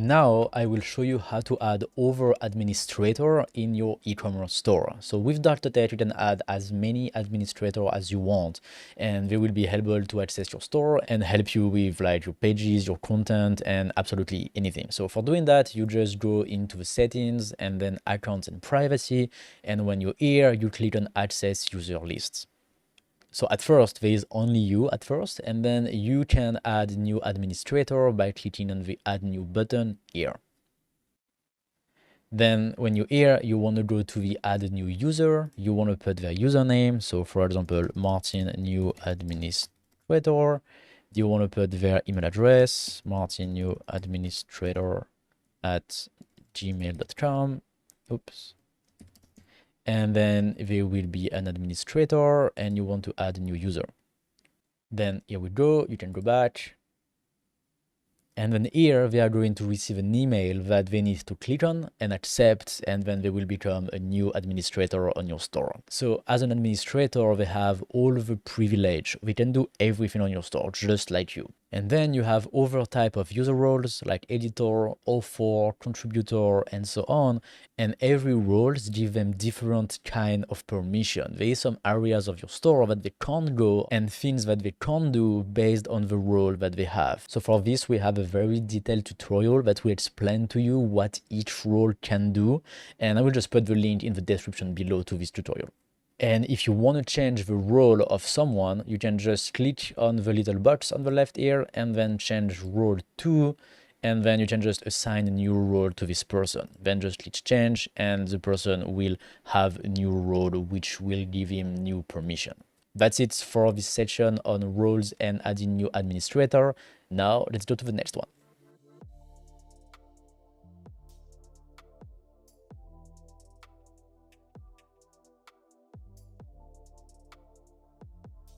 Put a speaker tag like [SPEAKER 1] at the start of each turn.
[SPEAKER 1] Now I will show you how to add other administrator in your e-commerce store. So with Dark.Tech, you can add as many administrators as you want, and they will be able to access your store and help you with like your pages, your content, and absolutely anything. So for doing that, you just go into the settings and then accounts and privacy. And when you're here, you click on access user lists. So at first, there is only you at first, and then you can add new administrator by clicking on the add new button here. Then when you're here, you want to go to the add new user. You want to put their username. So for example, Martin new administrator. You want to put their email address, Martin new administrator at gmail.com. Oops. And then there will be an administrator and you want to add a new user. Then here we go, you can go back. And then here they are going to receive an email that they need to click on and accept, and then they will become a new administrator on your store. So as an administrator, they have all the privilege. They can do everything on your store, just like you. And then you have other type of user roles like editor, author, contributor, and so on. And every roles give them different kind of permission. There is some areas of your store that they can't go and things that they can't do based on the role that they have. So for this, we have a very detailed tutorial that will explain to you what each role can do. And I will just put the link in the description below to this tutorial. And if you want to change the role of someone, you can just click on the little box on the left here and then change role to, and then you can just assign a new role to this person. Then just click change and the person will have a new role which will give him new permission. That's it for this section on roles and adding new administrator. Now let's go to the next one.